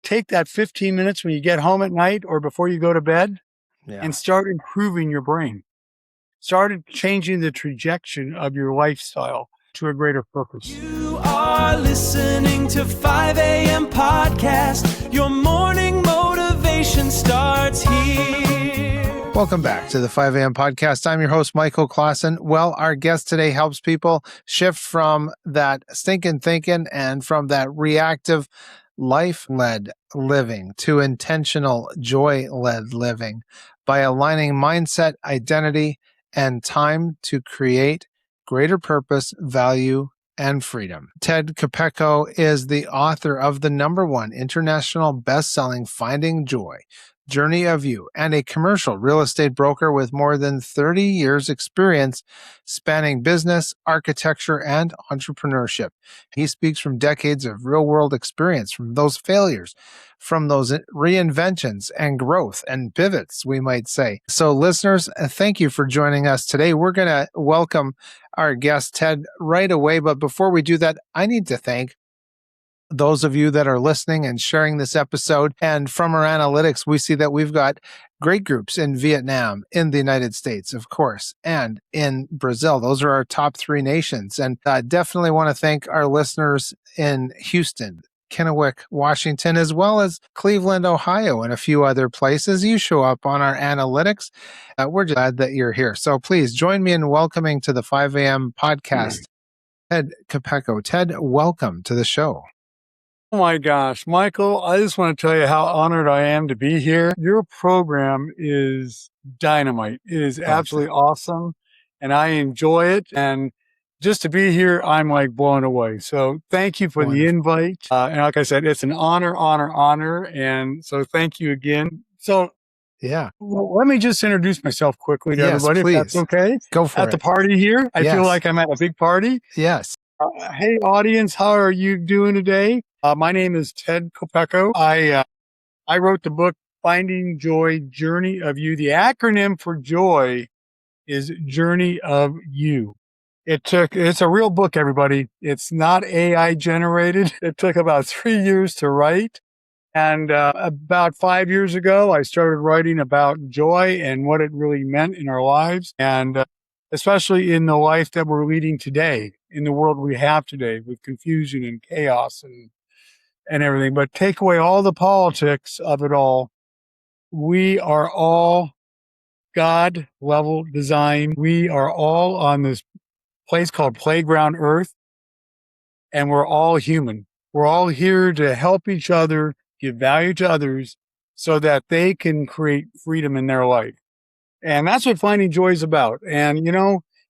take that 15 minutes when you get home at night or before you go to bed and start improving your brain. Start changing the trajectory of your lifestyle to a greater purpose. You are listening to 5 a.m. podcast. Your morning motivation starts here. Welcome back to the 5 a.m. podcast. I'm your host, Michael Klassen. Well, our guest today helps people shift from that stinking thinking and from that reactive life-led living to intentional joy-led living by aligning mindset, identity, and time to create greater purpose, value, and freedom. Ted Kopecko is the author of the #1 international best-selling Finding Joy, Journey of You, and a commercial real estate broker with more than 30 years experience spanning business, architecture, and entrepreneurship. He speaks from decades of real-world experience, from those failures, from those reinventions and growth and pivots, we might say. So listeners, thank you for joining us today. We're going to welcome our guest, Ted, right away. But before we do that, I need to thank those of you that are listening and sharing this episode. And from our analytics, we see that we've got great groups in Vietnam, in the United States, of course, and in Brazil. Those are our top 3 nations. And I definitely want to thank our listeners in Houston, Kennewick, Washington, as well as Cleveland, Ohio, and a few other places. You show up on our analytics. We're just glad that you're here. So please join me in welcoming to the 5 a.m. podcast, Ted Kopecko. Ted, welcome to the show. Oh my gosh, Michael, I just want to tell you how honored I am to be here. Your program is dynamite. It is absolutely awesome, and I enjoy it. And just to be here, I'm like blown away. So thank you for the invite. And like I said, it's an honor. And so thank you again. So let me just introduce myself quickly to everybody, please. if that's okay. Go for it. At the party here, I feel like I'm at a big party. Yes. Hey, audience, how are you doing today? My name is Ted Kopecko. I wrote the book, Finding Joy, Journey of You. The acronym for joy is Journey of You. It's a real book, everybody. It's not AI generated. It took about 3 years to write. And about 5 years ago, I started writing about joy and what it really meant in our lives. And especially in the life that we're leading today, in the world we have today with confusion and chaos and everything. But take away all the politics of it all. We are all God level design. We are all on this place called Playground Earth, and we're all human. We're all here to help each other, give value to others so that they can create freedom in their life. And that's what Finding Joy is about. And,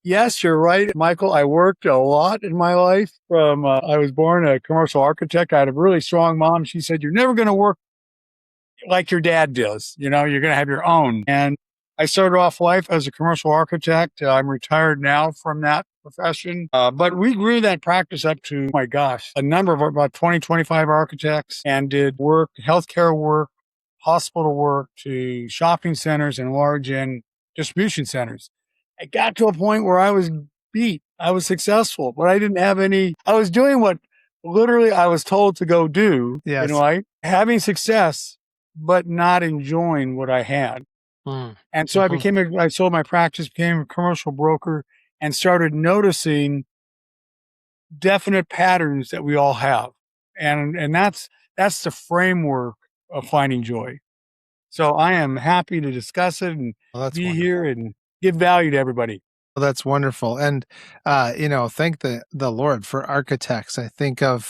yes, you're right, Michael. I worked a lot in my life. I was born a commercial architect. I had a really strong mom. She said, you're never going to work like your dad does. You're going to have your own. And I started off life as a commercial architect. I'm retired now from that profession. But we grew that practice up to, a number of about 20, 25 architects, and did work, healthcare work, hospital work, to shopping centers and large end distribution centers. I got to a point where I was beat. I was successful, but I didn't have I was doing what literally I was told to go do, having success, but not enjoying what I had. And so I sold my practice, became a commercial broker, and started noticing definite patterns that we all have. And that's the framework of Finding Joy. So I am happy to discuss it and be here and give value to everybody. Well, that's wonderful. And, thank the Lord for architects. I think of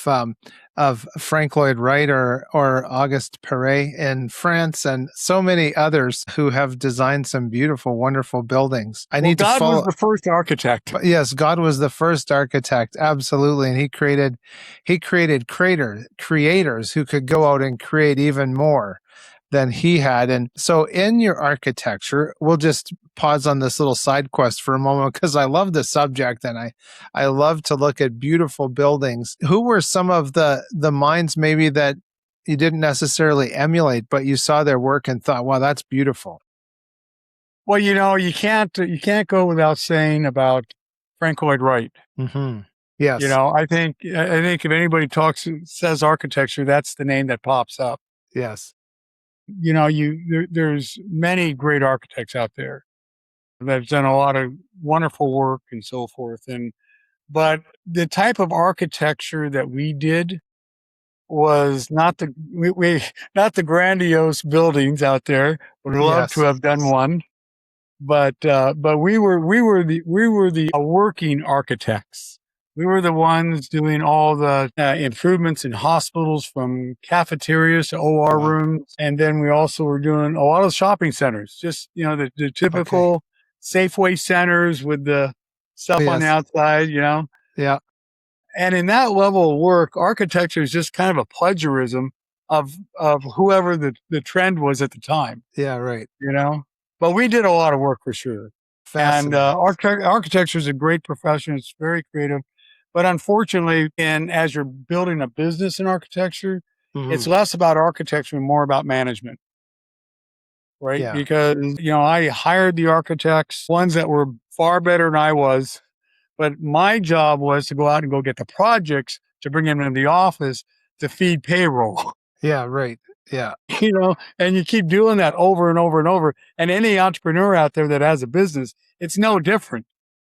Frank Lloyd Wright or Auguste Perret in France, and so many others who have designed some beautiful, wonderful buildings. God was the first architect. Yes, God was the first architect. Absolutely. And he created creators who could go out and create even more than he had. And so in your architecture, we'll just pause on this little side quest for a moment, because I love the subject and I love to look at beautiful buildings. Who were some of the minds maybe that you didn't necessarily emulate, but you saw their work and thought, wow, that's beautiful? Well, you can't go without saying about Frank Lloyd Wright. Mm-hmm. Yes. I think if anybody says architecture, that's the name that pops up. Yes. There's many great architects out there that have done a lot of wonderful work and so forth. But the type of architecture that we did was not not the grandiose buildings out there. Would love to Yes. have done one, but we were the working architects. We were the ones doing all the improvements in hospitals, from cafeterias to OR Wow. rooms, and then we also were doing a lot of shopping centers. Just the Okay. typical Safeway centers with the stuff on the Yes. outside. Yeah. And in that level of work, architecture is just kind of a plagiarism of whoever the trend was at the time, Yeah. Right. you know. But we did a lot of work for sure. And Fascinating. architecture is a great profession. It's very creative. But unfortunately, and as you're building a business in architecture, Hmm. it's less about architecture and more about management, right? Yeah. Because, I hired the architects, ones that were far better than I was, but my job was to go out and go get the projects to bring them into the office to feed payroll, Yeah. Right. Yeah. and you keep doing that over and over and over. And any entrepreneur out there that has a business, it's no different.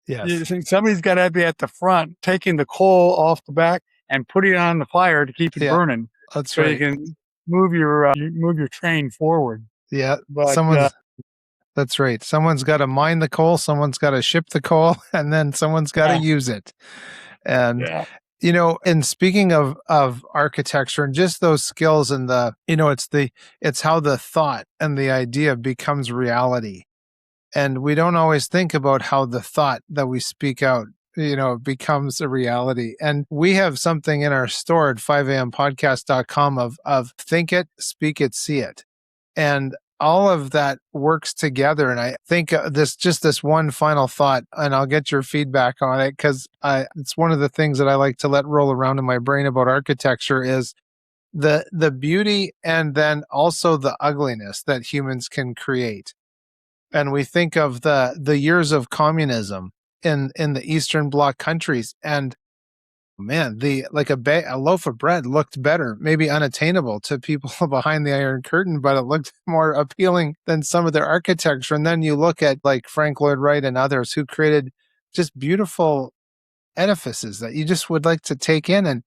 Yes. Somebody's got to be at the front, taking the coal off the back and putting it on the fire to keep it Yeah. burning That's so you right. can move your train forward. Yeah. But, That's right. Someone's got to mine the coal, someone's got to ship the coal, and then someone's got to yeah, use it. And yeah. and speaking of architecture and just those skills and it's how the thought and the idea becomes reality. And we don't always think about how the thought that we speak out, becomes a reality. And we have something in our store at 5ampodcast.com of think it, speak it, see it. And all of that works together. And I think this one final thought, and I'll get your feedback on it, because it's one of the things that I like to let roll around in my brain about architecture is the beauty and then also the ugliness that humans can create. And we think of the years of communism in the Eastern Bloc countries, and man, a loaf of bread looked better, maybe unattainable to people behind the Iron Curtain, but it looked more appealing than some of their architecture. And then you look at like Frank Lloyd Wright and others who created just beautiful edifices that you just would like to take in. And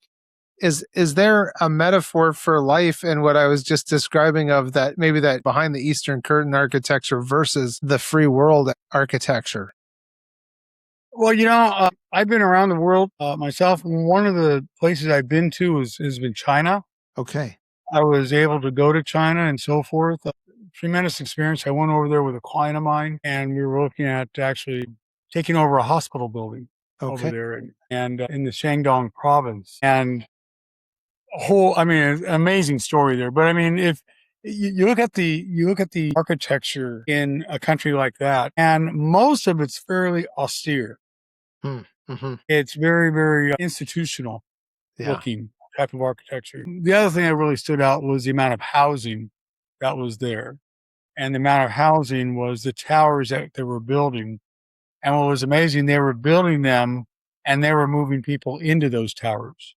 is there a metaphor for life in what I was just describing of that, maybe that behind the Eastern Curtain architecture versus the free world architecture? Well, I've been around the world myself. One of the places I've been to has been China. Okay. I was able to go to China and so forth. Tremendous experience. I went over there with a client of mine, and we were looking at actually taking over a hospital building over Okay. there, and in the Shandong province. And an amazing story there. But I mean, if you look at the architecture in a country like that, and most of it's fairly austere. Mm-hmm. It's very, very institutional Yeah. looking type of architecture. The other thing that really stood out was the amount of housing that was there. And the amount of housing was the towers that they were building. And what was amazing, they were building them and they were moving people into those towers.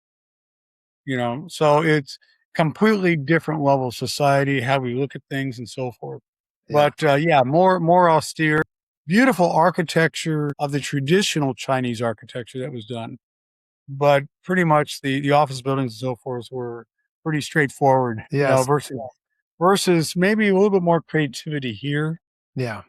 So it's completely different level of society, how we look at things and so forth. Yeah. But more austere, beautiful architecture of the traditional Chinese architecture that was done. But pretty much the office buildings and so forth were pretty straightforward, Yes. versus maybe a little bit more creativity here, Yeah.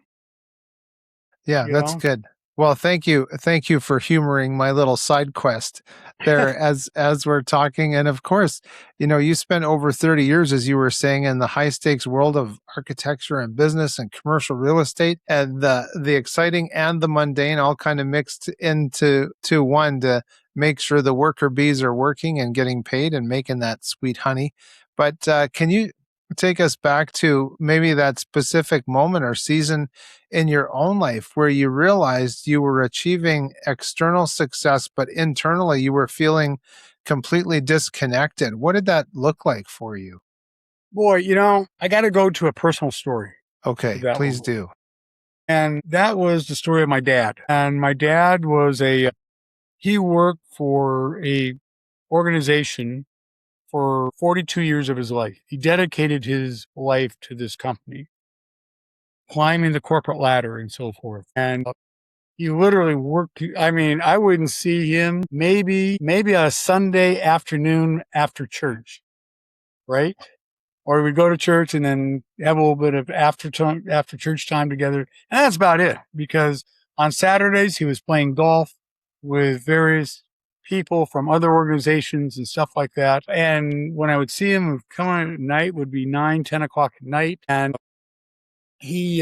Yeah, you that's know. good. Well, thank you. Thank you for humoring my little side quest there as we're talking. And of course, you spent over 30 years, as you were saying, in the high stakes world of architecture and business and commercial real estate, and the exciting and the mundane all kind of mixed into one to make sure the worker bees are working and getting paid and making that sweet honey. But can you take us back to maybe that specific moment or season in your own life where you realized you were achieving external success, but internally you were feeling completely disconnected? What did that look like for you? Boy, I got to go to a personal story with Okay, that please one. do. And that was the story of my dad. And my dad he worked for a organization for 42 years of his life. He dedicated his life to this company, climbing the corporate ladder and so forth. And he literally worked. I mean, I wouldn't see him maybe a Sunday afternoon after church, right? Or we'd go to church and then have a little bit of after church time together. And that's about it, because on Saturdays he was playing golf with various people from other organizations and stuff like that. And when I would see him come on at night, would be 9, 10 o'clock at night. And he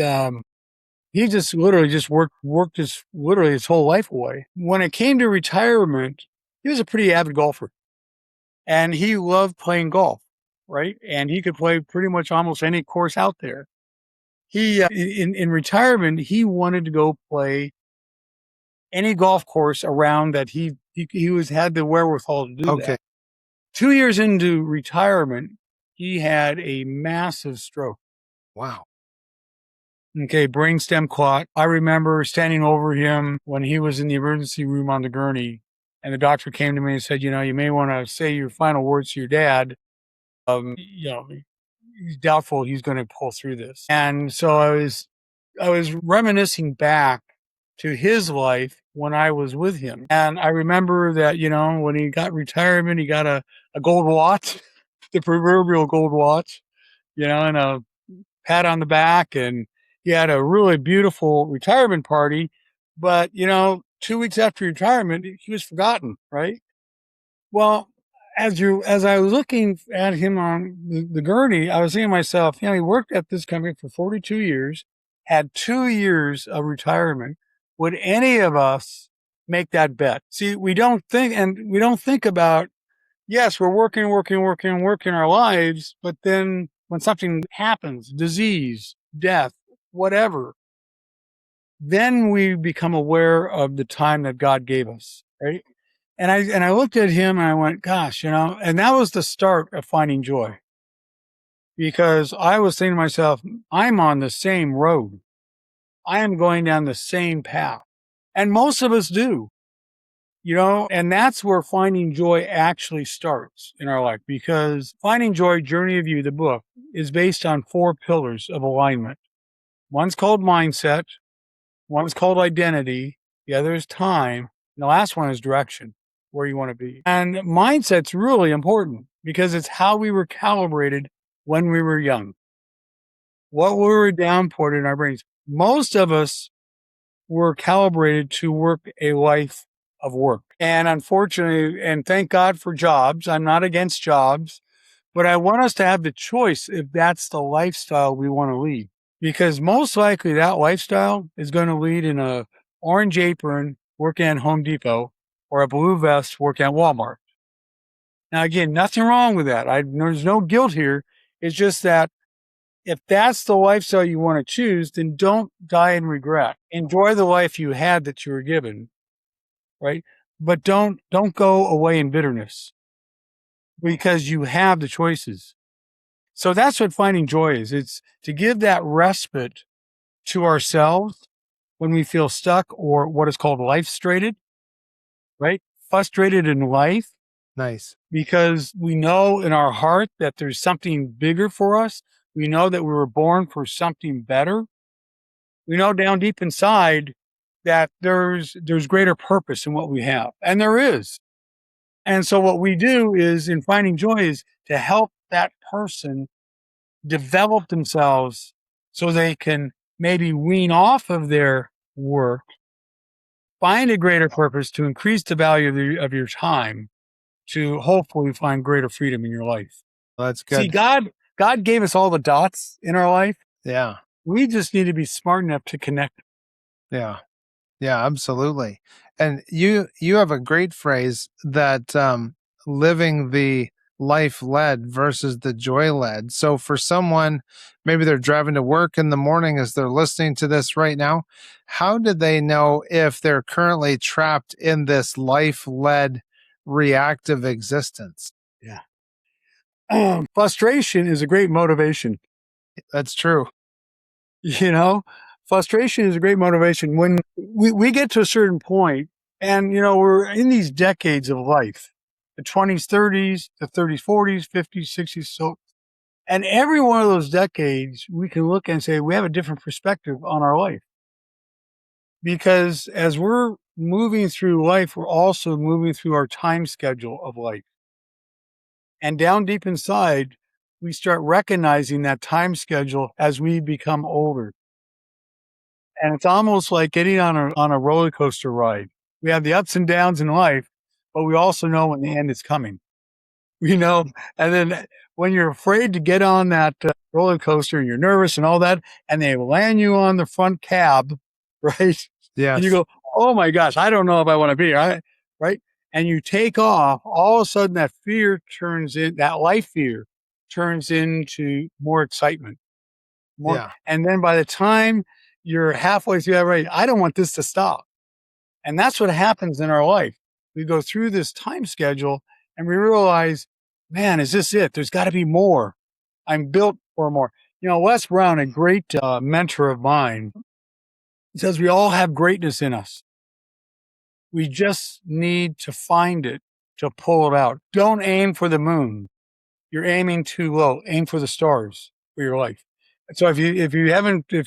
just literally just worked his whole life away. When it came to retirement, he was a pretty avid golfer, and he loved playing golf, right? And he could play pretty much almost any course out there. He in retirement, he wanted to go play any golf course around that he had the wherewithal to do that. 2 years into retirement, he had a massive stroke. Wow. Okay, brainstem clot. I remember standing over him when he was in the emergency room on the gurney, and the doctor came to me and said, you may want to say your final words to your dad. He's doubtful he's going to pull through this. And so I was reminiscing back to his life when I was with him. And I remember that, when he got retirement, he got a gold watch, the proverbial gold watch, and a pat on the back, and he had a really beautiful retirement party. But, 2 weeks after retirement, he was forgotten, right? Well, as I was looking at him on the gurney, I was thinking to myself, he worked at this company for 42 years, had 2 years of retirement. Would any of us make that bet? See, we don't think about, yes, we're working our lives, but then when something happens, disease, death, whatever, then we become aware of the time that God gave us, right? And I looked at him and I went, gosh, and that was the start of finding joy, because I was thinking to myself, I'm on the same road. I am going down the same path. And most of us do, and that's where finding joy actually starts in our life, because Finding Joy, Journey of You, the book, is based on 4 pillars of alignment. One's called mindset. One's called identity. The other is time. And the last one is direction, where you want to be. And mindset's really important, because it's how we were calibrated when we were young. What we were downpoured in our brains. Most of us were calibrated to work a life of work. And unfortunately, and thank God for jobs, I'm not against jobs, but I want us to have the choice if that's the lifestyle we want to lead. Because most likely that lifestyle is going to lead in a orange apron working at Home Depot, or a blue vest working at Walmart. Now, again, nothing wrong with that. There's no guilt here. It's just that if that's the lifestyle you want to choose, then don't die in regret. Enjoy the life you had that you were given, right? But don't go away in bitterness, because you have the choices. So that's what finding joy is. It's to give that respite to ourselves when we feel stuck, or what is called life-strated, right? Frustrated in life. Nice. Because we know in our heart that there's something bigger for us. We know that we were born for something better. We know down deep inside that there's greater purpose in what we have. And there is. And so what we do is, in Finding Joy, is to help that person develop themselves so they can maybe wean off of their work, find a greater purpose to increase the value of your time, to hopefully find greater freedom in your life. Well, that's good. See, God gave us all the dots in our life. Yeah. We just need to be smart enough to connect. Yeah. Yeah, absolutely. And you have a great phrase that living the life led versus the joy led. So for someone, maybe they're driving to work in the morning as they're listening to this right now, how do they know if they're currently trapped in this life led reactive existence? Yeah. Frustration is a great motivation. That's true. Frustration is a great motivation. When we get to a certain point, and, we're in these decades of life, the 20s, 30s, the 30s, 40s, 50s, 60s. So, and every one of those decades, we can look and say we have a different perspective on our life. Because as we're moving through life, we're also moving through our time schedule of life. And down deep inside, we start recognizing that time schedule as we become older. And it's almost like getting on a roller coaster ride. We have the ups and downs in life, but we also know when the end is coming, you know? And then when you're afraid to get on that roller coaster and you're nervous and all that, and they land you on the front cab, right? And you Yes. go, oh my gosh, I don't know if I want to be here, right? And you take off, all of a sudden that life fear turns into more excitement. More, Yeah. and then by the time you're halfway through that ride, I don't want this to stop. And that's what happens in our life. We go through this time schedule and we realize, man, is this it? There's got to be more. I'm built for more. You know, Les Brown, a great mentor of mine, says we all have greatness in us. We just need to find it to pull it out. Don't aim for the moon. You're aiming too low. Aim for the stars for your life. So if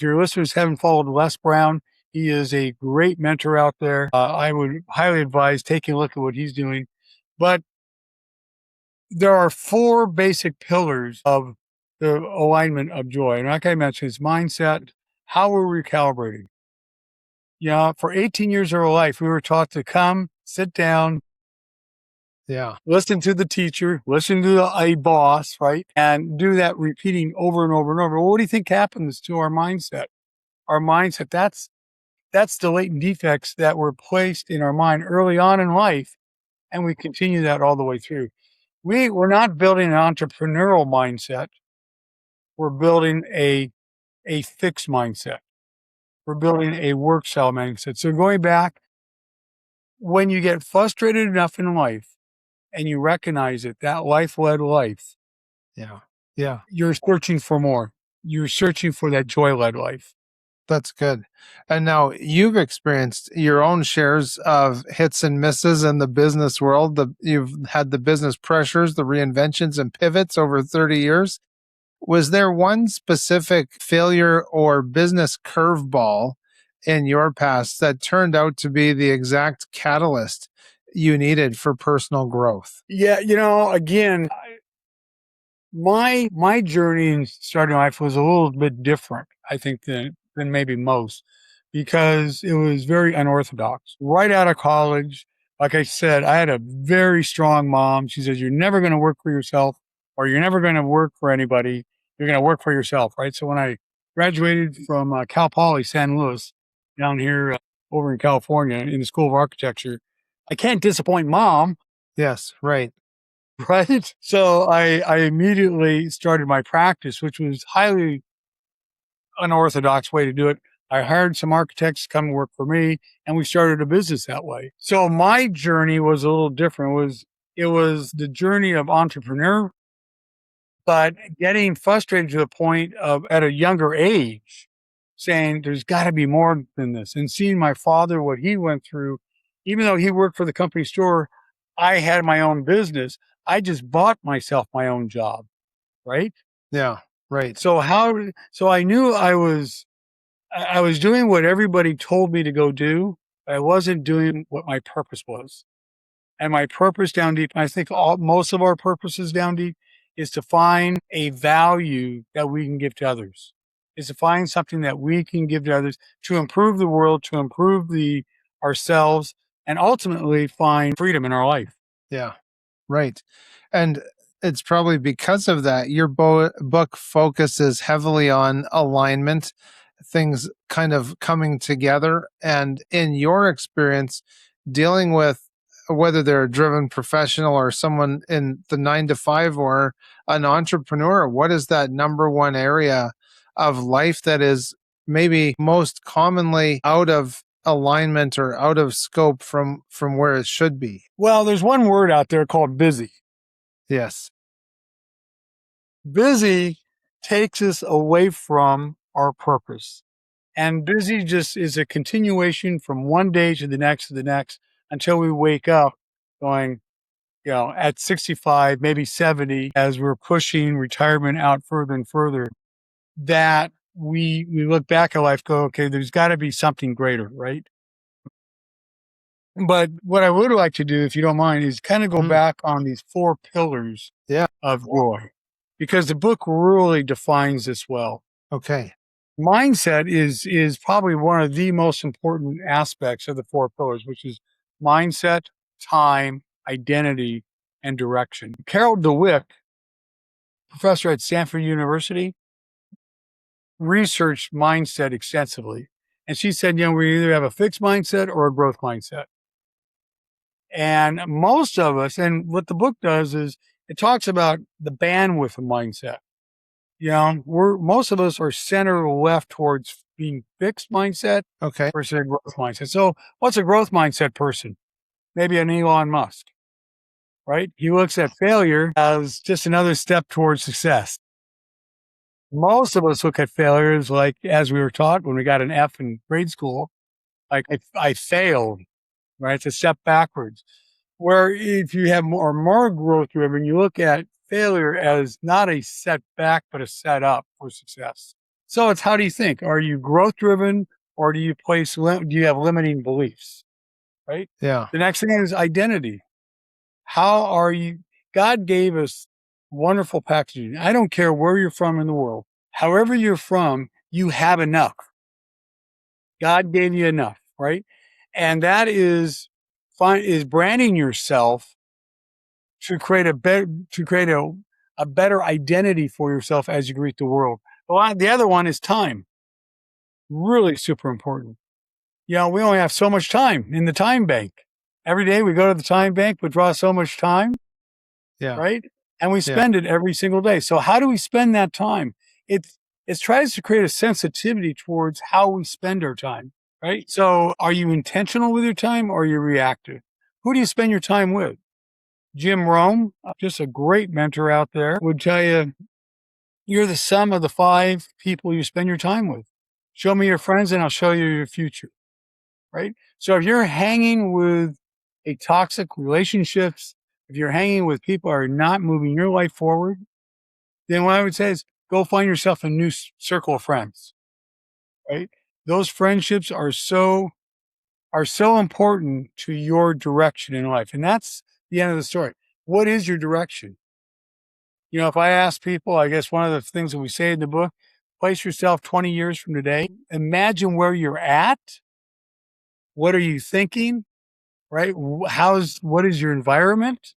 your listeners haven't followed Les Brown, he is a great mentor out there. I would highly advise taking a look at what he's doing. But there are four basic pillars of the alignment of joy. And like I mentioned, it's mindset, how we're recalibrating. Yeah, for 18 years of our life, we were taught to come, sit down, Yeah. listen to the teacher, listen to a boss, right? And do that repeating over and over and over. Well, what do you think happens to our mindset? Our mindset, that's the latent defects that were placed in our mind early on in life. And we continue that all the way through. We're not building an entrepreneurial mindset. We're building a fixed mindset. We're building a work style mindset. So going back, when you get frustrated enough in life and you recognize it, that life-led life, Yeah. Yeah. you're searching for more. You're searching for that joy-led life. That's good. And now you've experienced your own shares of hits and misses in the business world. You've had the business pressures, the reinventions and pivots over 30 years. Was there one specific failure or business curveball in your past that turned out to be the exact catalyst you needed for personal growth? Yeah, again, my journey in starting life was a little bit different, I think, than maybe most, because it was very unorthodox. Right out of college, like I said, I had a very strong mom. She says, "You're never going to work for yourself, or you're never going to work for anybody. You're going to work for yourself." Right. So when I graduated from Cal Poly San Luis down here over in California in the School of Architecture, I can't disappoint mom. Yes, right. Right. So I immediately started my practice, which was highly unorthodox way to do it. I hired some architects to come and work for me, and we started a business that way. So my journey was a little different. It was the journey of entrepreneur, but getting frustrated to the point of at a younger age saying there's got to be more than this, and seeing my father, what he went through. Even though he worked for the company store, I had my own business. I just bought myself my own job, right? Yeah, right. So I knew I was doing what everybody told me to go do, but I wasn't doing what my purpose was. And my purpose down deep, I think most of our purposes down deep, is to find a value that we can give to others. Is to find something that we can give to others to improve the world, to improve ourselves, and ultimately find freedom in our life. Yeah, right. And it's probably because of that, your book focuses heavily on alignment, things kind of coming together. And in your experience, dealing with whether they're a driven professional or someone in the 9 to 5 or an entrepreneur, what is that number one area of life that is maybe most commonly out of alignment or out of scope from where it should be? Well, there's one word out there called busy. Yes. Busy takes us away from our purpose. And busy just is a continuation from one day to the next until we wake up going, at 65, maybe 70, as we're pushing retirement out further and further, that we look back at life, go, okay, there's got to be something greater, right? But what I would like to do, if you don't mind, is kind of go back on these 4 pillars of joy, because the book really defines this well. Okay. Mindset is probably one of the most important aspects of the 4 pillars, which is mindset, time, identity, and direction. Carol DeWitt, professor at Stanford University, researched mindset extensively. And she said, we either have a fixed mindset or a growth mindset. And most of us, and what the book does is it talks about the bandwidth of mindset. Most of us are center left towards being fixed mindset versus a growth mindset. So what's a growth mindset person? Maybe an Elon Musk, right? He looks at failure as just another step towards success. Most of us look at failures like, as we were taught when we got an F in grade school, like I failed, right? It's a step backwards. Where if you have more growth driven, you look at failure as not a setback, but a setup for success. So it's, how do you think? Are you growth driven, or do you have limiting beliefs? Right? Yeah. The next thing is identity. How are you? God gave us wonderful packaging. I don't care where you're from in the world. However you're from, you have enough. God gave you enough, right? And that is branding yourself to create a better identity for yourself as you greet the world. The other one is time. Really super important. We only have so much time in the time bank. Every day we go to the time bank, withdraw so much time, right? And we spend it every single day. So how do we spend that time? It tries to create a sensitivity towards how we spend our time, right? So are you intentional with your time, or are you reactive? Who do you spend your time with? Jim Rohn, just a great mentor out there, would tell you, you're the sum of the 5 people you spend your time with. Show me your friends and I'll show you your future, right? So if you're hanging with a toxic relationships, if you're hanging with people who are not moving your life forward, then what I would say is go find yourself a new circle of friends, right? Those friendships are so important to your direction in life. And that's the end of the story. What is your direction? If I ask people, I guess one of the things that we say in the book, place yourself 20 years from today. Imagine where you're at. What are you thinking? Right? What is your environment?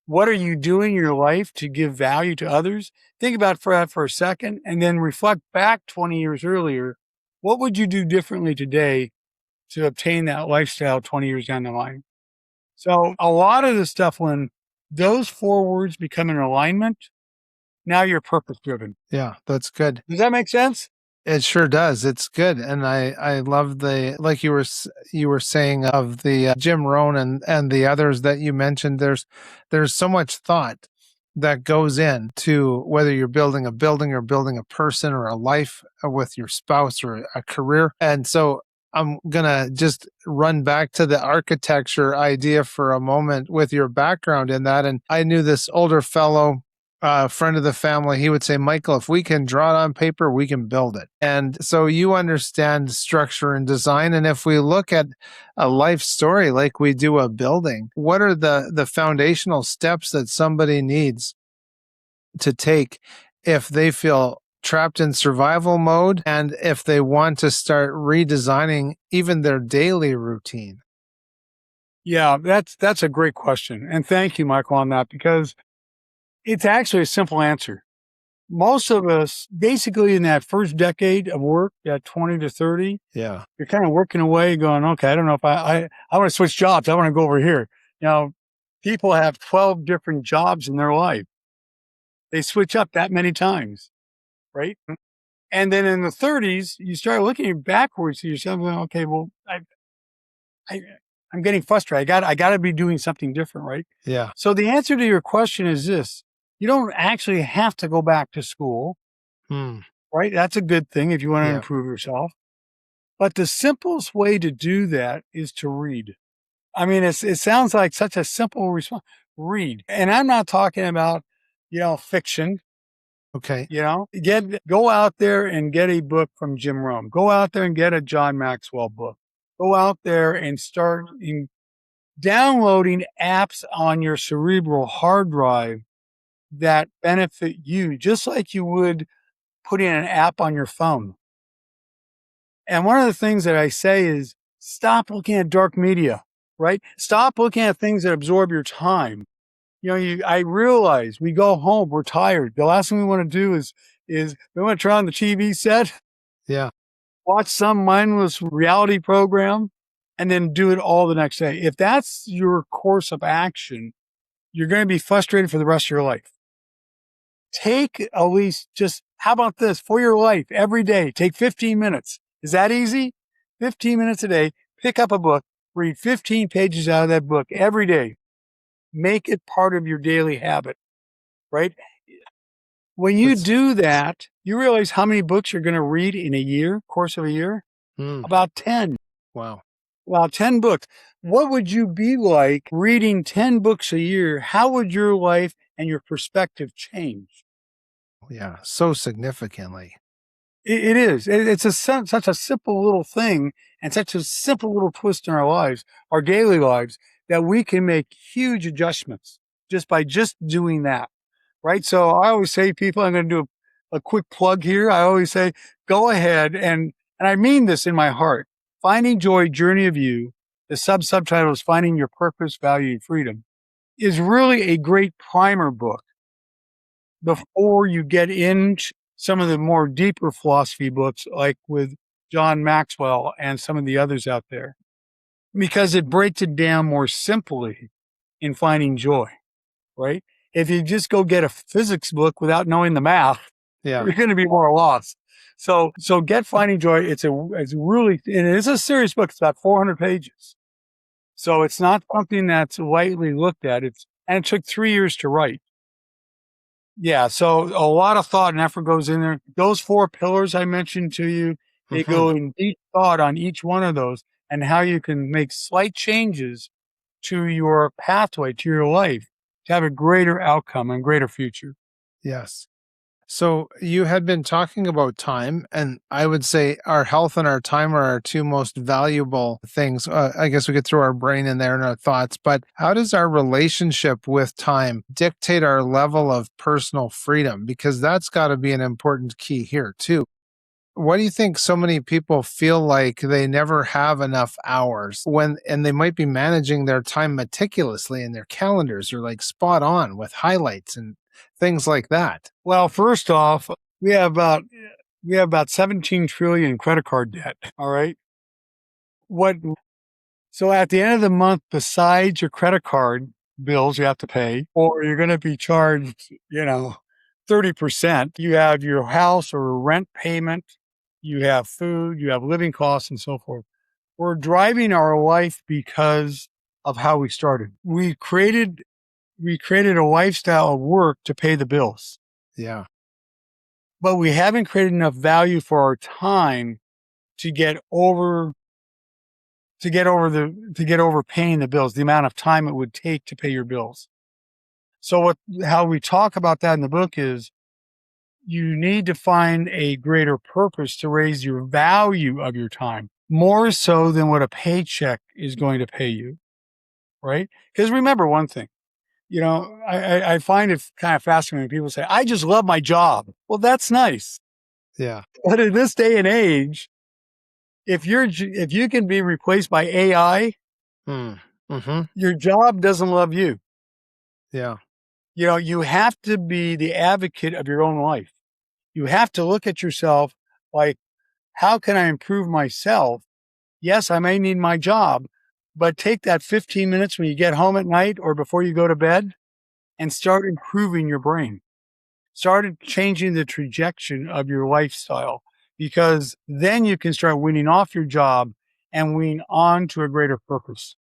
What are you doing in your life to give value to others? Think about that for a second, and then reflect back 20 years earlier. What would you do differently today to obtain that lifestyle 20 years down the line? So a lot of the stuff, when those 4 words become in alignment, now you're purpose driven. Yeah, that's good. Does that make sense? It sure does. It's good. And I love like you were saying of the Jim Rohn and the others that you mentioned. There's so much thought that goes into whether you're building a building or building a person or a life with your spouse or a career. And so I'm going to just run back to the architecture idea for a moment with your background in that. And I knew this older fellow, friend of the family. He would say, Michael, if we can draw it on paper, we can build it. And so you understand structure and design. And if we look at a life story like we do a building, what are the foundational steps that somebody needs to take if they feel trapped in survival mode, and if they want to start redesigning even their daily routine? Yeah, that's a great question. And thank you, Michael, on that, because it's actually a simple answer. Most of us, basically in that first decade of work, that 20 to 30, you're kind of working away going, okay, I don't know if I want to switch jobs. I want to go over here. People have 12 different jobs in their life. They switch up that many times, right? And then in the 30s, you start looking backwards to yourself, going, okay, well, I'm getting frustrated. I got to be doing something different, right? Yeah. So the answer to your question is this: you don't actually have to go back to school, right? That's a good thing if you want to improve yourself. But the simplest way to do that is to read. I mean, it sounds like such a simple response. Read. And I'm not talking about, fiction. Okay. Go out there and get a book from Jim Rome. Go out there and get a John Maxwell book. Go out there and start downloading apps on your cerebral hard drive that benefit you, just like you would putting an app on your phone. And one of the things that I say is stop looking at dark media, right? Stop looking at things that absorb your time. I realize we go home, we're tired. The last thing we want to do is we want to turn on the TV set, Yeah. watch some mindless reality program, and then do it all the next day. If that's your course of action, you're going to be frustrated for the rest of your life. Take at least how about this for your life every day? Take 15 minutes. Is that easy? 15 minutes a day. Pick up a book, read 15 pages out of that book every day. Make it part of your daily habit, right? When you do that, you realize how many books you're going to read in course of a year? About 10. Wow. Well, 10 books. What would you be like reading 10 books a year? How would your life and your perspective change? Yeah. So significantly. It is. It's such a simple little thing and such a simple little twist in our lives, our daily lives, that we can make huge adjustments just by doing that. Right. So I always say, people, I'm going to do a quick plug here. I always say, go ahead. And I mean this in my heart. Finding Joy, Journey of You, the subtitle is Finding Your Purpose, Value, and Freedom, is really a great primer book before you get into some of the more deeper philosophy books, like with John Maxwell and some of the others out there, because it breaks it down more simply in finding joy, right? If you just go get a physics book without knowing the math, you're going to be more lost. So get Finding Joy. It's really, and it is a serious book. It's about 400 pages. So it's not something that's lightly looked at. And it took 3 years to write. Yeah. So a lot of thought and effort goes in there. Those 4 pillars I mentioned to you, they go in deep thought on each one of those and how you can make slight changes to your pathway, to your life, to have a greater outcome and greater future. Yes. So you had been talking about time, and I would say our health and our time are our 2 most valuable things. I guess we could throw our brain in there and our thoughts, but how does our relationship with time dictate our level of personal freedom? Because that's got to be an important key here too. Why do you think so many people feel like they never have enough hours and they might be managing their time meticulously and their calendars are like spot on with highlights and things like that? Well, first off, we have about 17 trillion credit card debt. All right. So at the end of the month, besides your credit card bills you have to pay, or you're going to be charged, 30%, you have your house or rent payment, you have food, you have living costs, and so forth. We're driving our life because of how we started. We created a lifestyle of work to pay the bills. Yeah. But we haven't created enough value for our time to get over paying the bills, the amount of time it would take to pay your bills. So how we talk about that in the book is you need to find a greater purpose to raise your value of your time, more so than what a paycheck is going to pay you, right? Because remember one thing, I find it kind of fascinating when people say, I just love my job. Well, that's nice. Yeah. But in this day and age, if you can be replaced by AI, your job doesn't love you. Yeah. You have to be the advocate of your own life. You have to look at yourself like, how can I improve myself? Yes, I may need my job, but take that 15 minutes when you get home at night or before you go to bed and start improving your brain. Start changing the trajectory of your lifestyle, because then you can start weaning off your job and wean on to a greater purpose.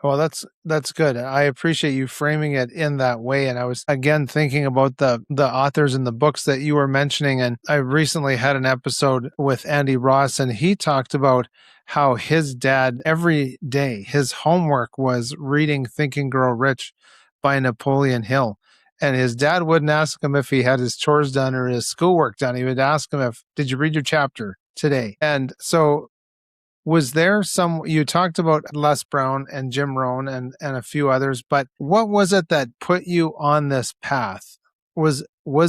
Well, that's good. I appreciate you framing it in that way. And I was again thinking about the authors and the books that you were mentioning. And I recently had an episode with Andy Ross, and he talked about how his dad every day his homework was reading Think and Grow Rich by Napoleon Hill. And his dad wouldn't ask him if he had his chores done or his schoolwork done. He would ask him if, did you read your chapter today? And so was there some, you talked about Les Brown and Jim Rohn and a few others, but what was it that put you on this path? Was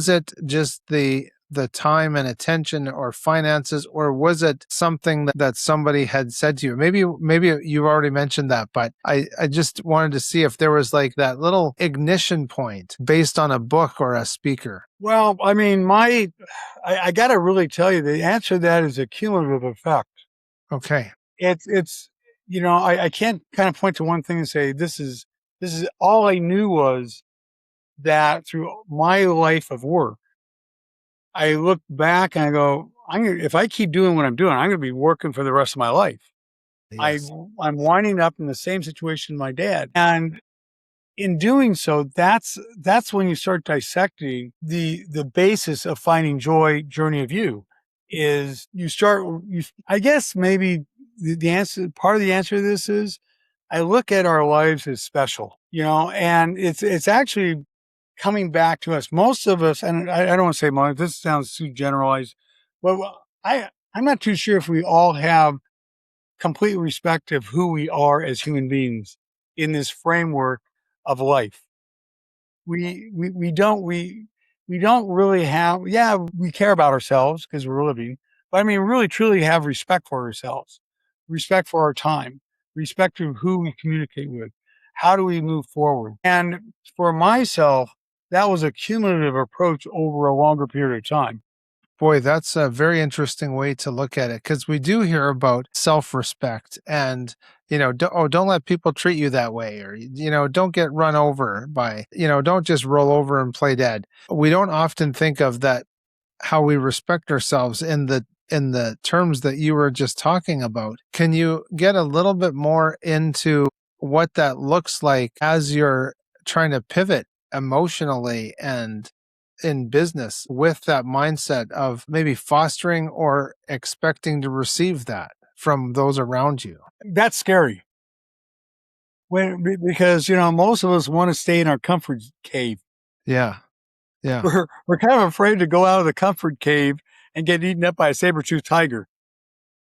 it just the time and attention or finances, or was it something that somebody had said to you? Maybe you already mentioned that, but I just wanted to see if there was like that little ignition point based on a book or a speaker. Well, I mean, I got to really tell you, the answer to that is a cumulative effect. Okay. It's, I can't kind of point to one thing and say, this is all I knew was that through my life of work, I look back and I go, if I keep doing what I'm doing, I'm going to be working for the rest of my life. Yes. I'm winding up in the same situation my dad. And in doing so, that's when you start dissecting the basis of finding joy, journey of you is I guess maybe the answer, part of the answer to this is I look at our lives as special, and it's actually coming back to us. Most of us, and I don't want to say most, this sounds too generalized, but I'm not too sure if we all have complete respect of who we are as human beings in this framework of life. We don't really have, yeah, we care about ourselves because we're living, but I mean, really truly have respect for ourselves, respect for our time, respect for who we communicate with. How do we move forward? And for myself, that was a cumulative approach over a longer period of time. Boy, that's a very interesting way to look at it because we do hear about self-respect and, don't let people treat you that way, or, don't get run over by, don't just roll over and play dead. We don't often think of that, how we respect ourselves in the terms that you were just talking about. Can you get a little bit more into what that looks like as you're trying to pivot emotionally and in business with that mindset of maybe fostering or expecting to receive that from those around you? That's scary because, most of us want to stay in our comfort cave. Yeah. Yeah. We're kind of afraid to go out of the comfort cave and get eaten up by a saber-toothed tiger.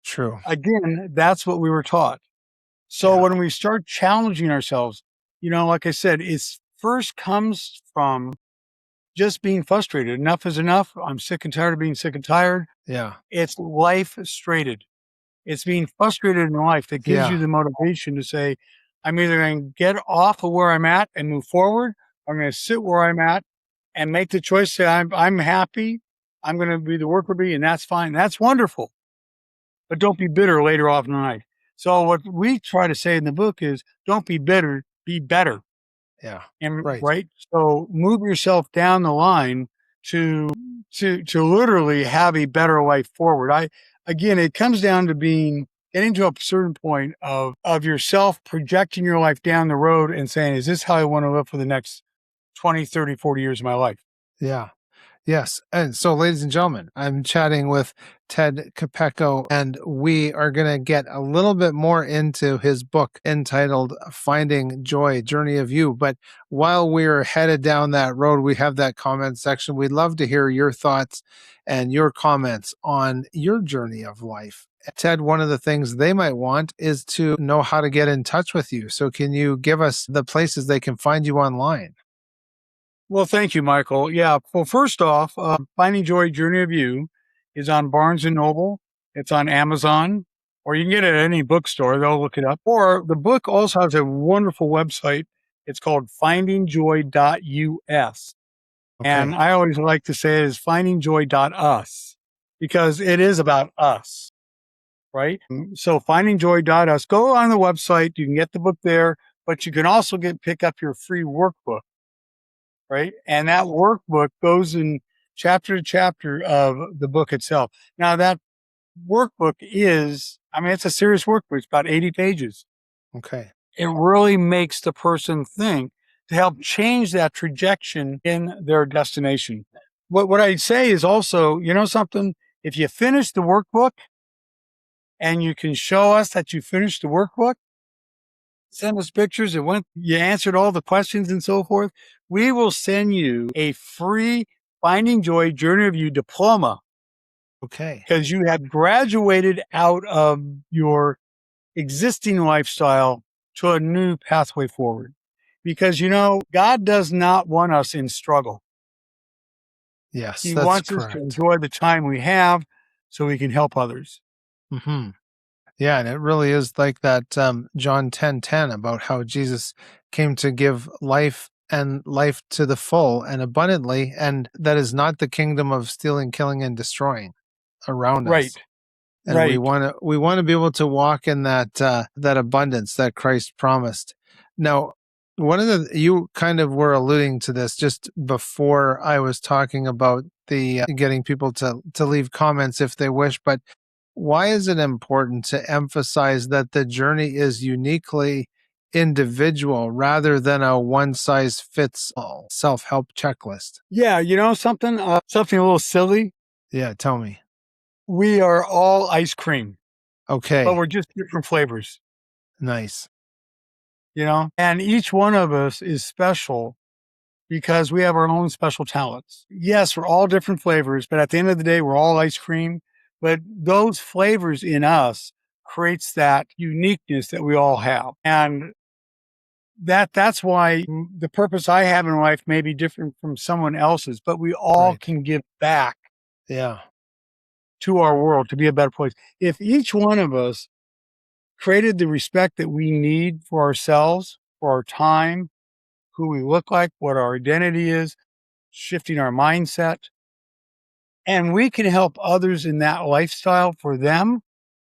True. Again, that's what we were taught. So Yeah. when we start challenging ourselves, like I said, it first comes from just being frustrated. Enough is enough. I'm sick and tired of being sick and tired. Yeah. It's life frustrated. It's being frustrated in life that gives you Yeah. the motivation to say, I'm either going to get off of where I'm at and move forward, or I'm going to sit where I'm at and make the choice. Say, I'm happy. I'm going to be the worker bee, and that's fine. That's wonderful. But don't be bitter later off in the night. So what we try to say in the book is, don't be bitter, be better. Yeah. And Right. right. So move yourself down the line to literally have a better life forward. Again, it comes down to getting to a certain point of yourself projecting your life down the road and saying, is this how I want to live for the next 20, 30, 40 years of my life? Yeah. Yes. And so, ladies and gentlemen, I'm chatting with Ted Kopecko, and we are going to get a little bit more into his book entitled Finding Joy, Journey of You. But while we're headed down that road, we have that comment section. We'd love to hear your thoughts and your comments on your journey of life. Ted, one of the things they might want is to know how to get in touch with you. So, can you give us the places they can find you online? Well, thank you, Michael. Yeah. Well, first off, Finding Joy, Journey of You is on Barnes and Noble. It's on Amazon, or you can get it at any bookstore. They'll look it up. Or the book also has a wonderful website. It's called findingjoy.us. And Okay. I always like to say it is findingjoy.us because it is about us, right? So findingjoy.us, go on the website. You can get the book there, but you can also pick up your free workbook. Right. And that workbook goes in chapter to chapter of the book itself. Now that workbook it's a serious workbook. It's about 80 pages. Okay. it really makes the person think to help change that trajectory in their destination. What I'd say is also, something, if you finish the workbook and you can show us that you finished the workbook, send us pictures, you answered all the questions and so forth, we will send you a free Finding Joy Journey of You diploma. Okay. Because you have graduated out of your existing lifestyle to a new pathway forward. Because, God does not want us in struggle. Yes, He that's wants us to correct. enjoy the time we have so we can help others. Hmm. Yeah, and it really is like that John 10:10 about how Jesus came to give life and life to the full and abundantly, and that is not the kingdom of stealing, killing, and destroying around Right, us. And right. we want to be able to walk in that abundance that Christ promised. Now, one of the you kind of were alluding to this just before I was talking about the getting people to leave comments if they wish, but why is it important to emphasize that the journey is uniquely individual rather than a one size fits all self-help checklist? Yeah, something a little silly. Yeah, tell me. We are all ice cream, but Okay, we're just different flavors, nice. and each one of us is special because we have our own special talents. Yes, we're all different flavors, but at the end of the day, we're all ice cream. But those flavors in us creates that uniqueness that we all have. And that's why the purpose I have in life may be different from someone else's, but we all Right. can give back Yeah. to our world to be a better place. If each one of us created the respect that we need for ourselves, for our time, who we look like, what our identity is, shifting our mindset, and we can help others in that lifestyle for them,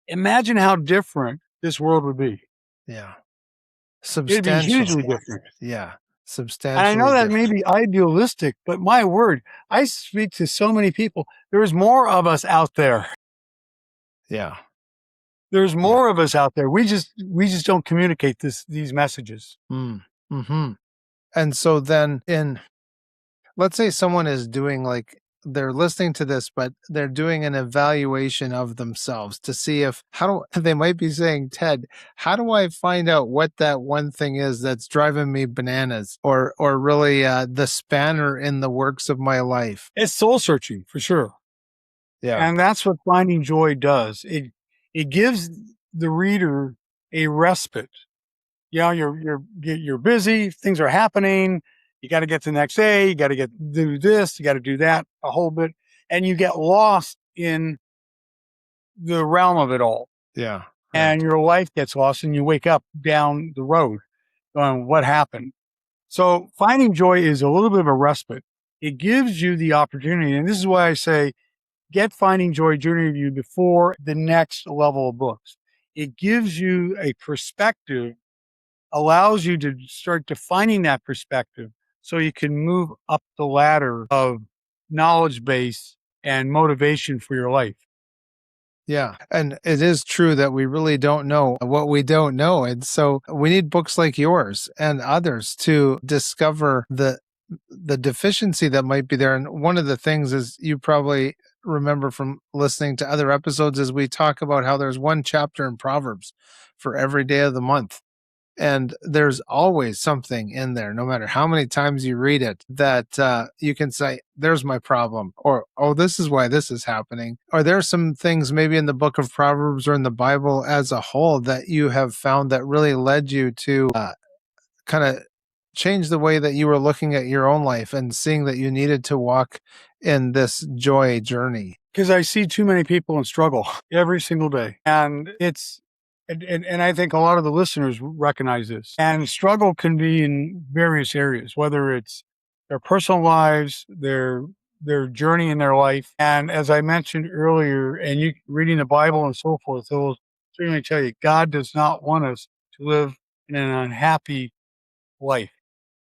imagine how different this world would be. Yeah. It'd be hugely Substantially. different. Yeah. And I know Substantially that may different. be idealistic, but my word, I speak to so many people. There's more of us out there. Yeah. There's Yeah. more of us out there. We just don't communicate these messages. Mm. Hmm. And so then let's say someone is doing like they're listening to this, but they're doing an evaluation of themselves to see if they might be saying, Ted, how do I find out what that one thing is that's driving me bananas or really the spanner in the works of my life? It's soul searching for sure. Yeah. And that's what Finding Joy does. It gives the reader a respite. You're busy, things are happening. You got to get to the next day. You got to do this. You got to do that a whole bit, and you get lost in the realm of it all. Yeah. And Right. your life gets lost, and you wake up down the road going, "What happened?" So Finding Joy is a little bit of a respite. It gives you the opportunity, and this is why I say get Finding Joy Journey Review before the next level of books. It gives you a perspective, allows you to start defining that perspective so you can move up the ladder of knowledge base and motivation for your life. Yeah. And it is true that we really don't know what we don't know. And so we need books like yours and others to discover the deficiency that might be there. And one of the things is you probably remember from listening to other episodes is we talk about how there's one chapter in Proverbs for every day of the month. And there's always something in there, no matter how many times you read it, that you can say, there's my problem, or, oh, this is why this is happening. Are there some things maybe in the book of Proverbs or in the Bible as a whole that you have found that really led you to kind of change the way that you were looking at your own life and seeing that you needed to walk in this joy journey? Because I see too many people in struggle every single day. And I think a lot of the listeners recognize this. And struggle can be in various areas, whether it's their personal lives, their journey in their life. And as I mentioned earlier, and you reading the Bible and so forth, it will certainly tell you God does not want us to live in an unhappy life.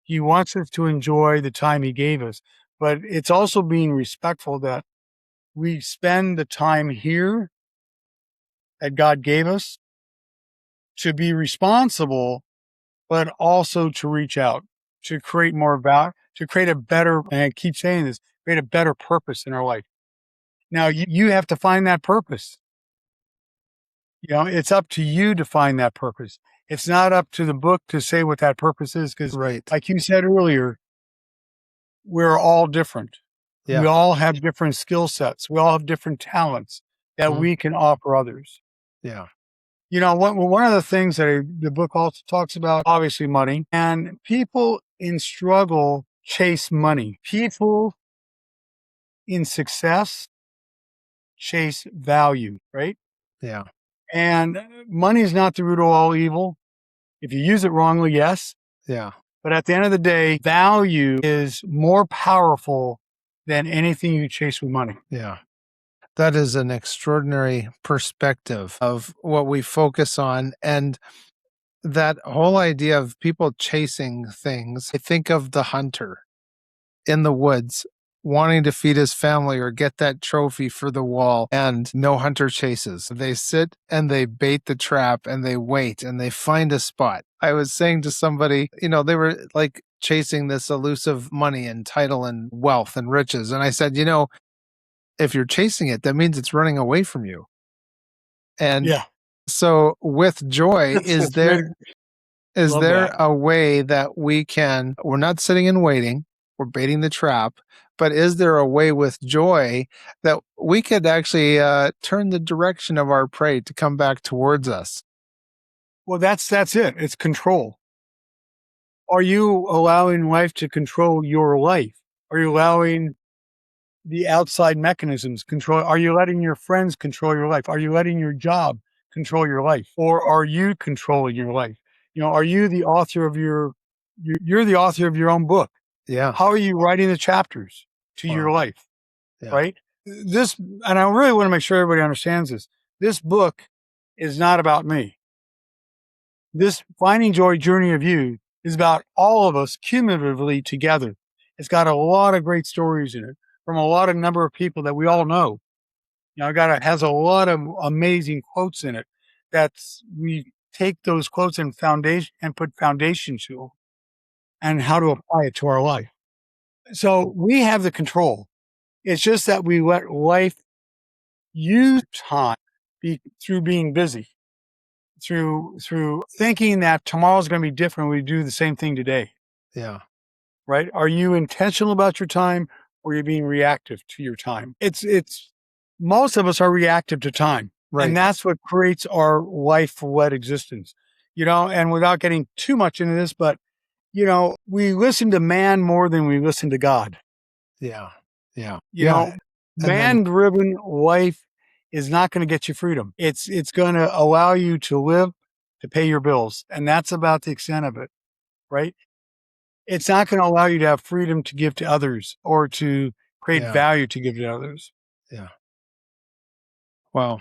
He wants us to enjoy the time he gave us. But it's also being respectful that we spend the time here that God gave us to be responsible but also to reach out, to create more value, to create a better, and I keep saying this, create a better purpose in our life. Now you have to find that purpose. It's up to you to find that purpose. It's not up to the book to say what that purpose is. Because Right. like you said earlier, we're all different. Yeah. We all have different skill sets. We all have different talents that we can offer others. Yeah. One of the things that the book also talks about, obviously money, and people in struggle chase money. People in success chase value, right? Yeah. And money is not the root of all evil. If you use it wrongly, yes. Yeah. But at the end of the day, value is more powerful than anything you chase with money. Yeah. That is an extraordinary perspective of what we focus on. And that whole idea of people chasing things, I think of the hunter in the woods wanting to feed his family or get that trophy for the wall, and no hunter chases. They sit and they bait the trap and they wait and they find a spot. I was saying to somebody, they were like chasing this elusive money and title and wealth and riches. And I said, if you're chasing it, that means it's running away from you. And so with joy, is there a way that we're not sitting and waiting, we're baiting the trap, but is there a way with joy that we could actually turn the direction of our prey to come back towards us? Well, that's it. It's control. Are you allowing life to control your life? Are you allowing the outside mechanisms control? Are you letting your friends control your life? Are you letting your job control your life? Or are you controlling your life? Are you the author of you're the author of your own book? Yeah. How are you writing the chapters to your life? Yeah. Right? And I really want to make sure everybody understands this. This book is not about me. This Finding Joy Journey of You is about all of us cumulatively together. It's got a lot of great stories in it from a lot of number of people that we all know. It has a lot of amazing quotes in it we take those quotes and put foundation to them and how to apply it to our life. So we have the control. It's just that we let life use time through being busy, through thinking that tomorrow's going to be different. We do the same thing today. Yeah. Right? Are you intentional about your time, or are you being reactive to your time? It's most of us are reactive to time. Right. And that's what creates our life-led existence. And without getting too much into this, but we listen to man more than we listen to God. Yeah. Yeah. Man-driven life is not going to get you freedom. It's going to allow you to live, to pay your bills. And that's about the extent of it. Right? It's not going to allow you to have freedom to give to others or to create value to give to others. Yeah. Wow.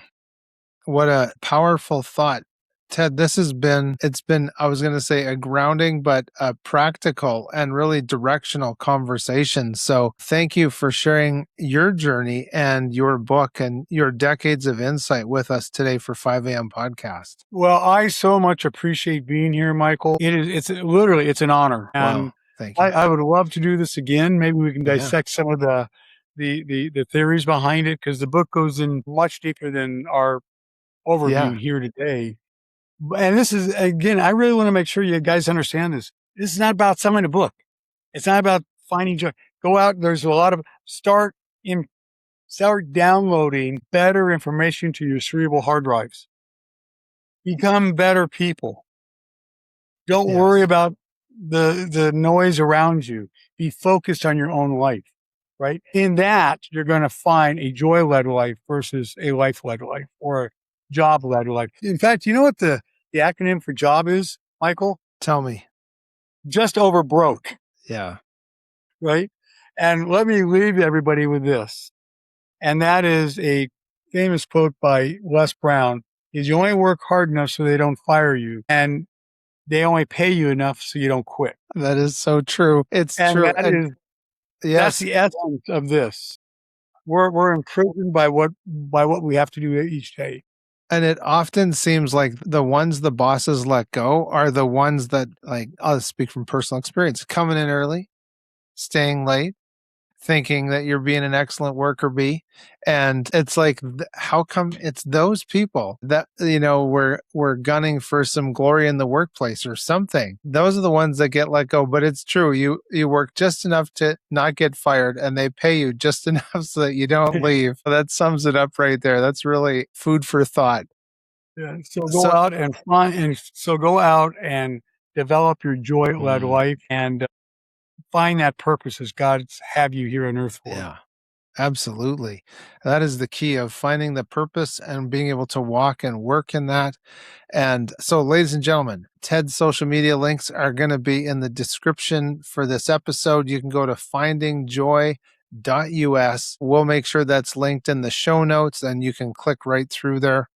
What a powerful thought. Ted, it's been, I was going to say a grounding, but a practical and really directional conversation. So thank you for sharing your journey and your book and your decades of insight with us today for 5 a.m. podcast. Well, I so much appreciate being here, Michael. It's literally an honor. And wow. Thank you. I would love to do this again. Maybe we can dissect some of the theories behind it, because the book goes in much deeper than our overview here today. And this is, again, I really want to make sure you guys understand this. This is not about selling a book. It's not about finding joy. Go out. There's a lot of start downloading better information to your cerebral hard drives. Become better people. Don't worry about the noise around you. Be focused on your own life. Right? In that, you're going to find a joy-led life versus a life-led life, or a job-led life. In fact, you know what the acronym for job is, Michael? Tell me. Just over broke. Yeah. Right? And let me leave everybody with this. And that is a famous quote by Les Brown, is you only work hard enough so they don't fire you, and they only pay you enough so you don't quit. That is so true. It's true. That's the essence of this. We're imprisoned by what we have to do each day. And it often seems like the ones the bosses let go are the ones that, like, I'll speak from personal experience, coming in early, staying late, thinking that you're being an excellent worker bee. And it's like, how come it's those people that, we're gunning for some glory in the workplace or something? Those are the ones that get let go. But it's true. You work just enough to not get fired, and they pay you just enough so that you don't leave. That sums it up right there. That's really food for thought. Yeah. So go out and develop your joy-led life and find that purpose as God's have you here on earth for. Yeah, absolutely. That is the key of finding the purpose and being able to walk and work in that. And so, ladies and gentlemen, Ted's social media links are going to be in the description for this episode. You can go to findingjoy.us. We'll make sure that's linked in the show notes, and you can click right through there.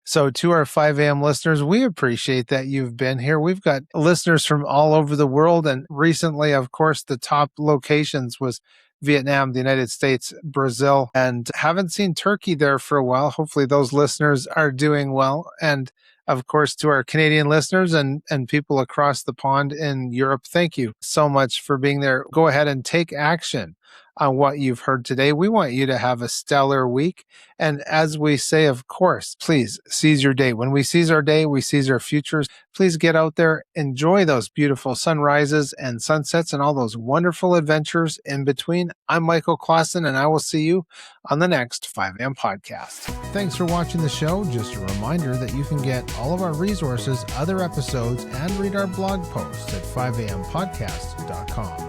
So to our 5 a.m. listeners, we appreciate that you've been here. We've got listeners from all over the world. And recently, of course, the top locations was Vietnam, the United States, Brazil, and haven't seen Turkey there for a while. Hopefully those listeners are doing well. And of course, to our Canadian listeners and people across the pond in Europe, thank you so much for being there. Go ahead and take action on what you've heard today. We want you to have a stellar week. And as we say, of course, please seize your day. When we seize our day, we seize our futures. Please get out there, enjoy those beautiful sunrises and sunsets and all those wonderful adventures in between. I'm Michael Klassen, and I will see you on the next 5 a.m. podcast. Thanks for watching the show. Just a reminder that you can get all of our resources, other episodes, and read our blog posts at 5ampodcast.com.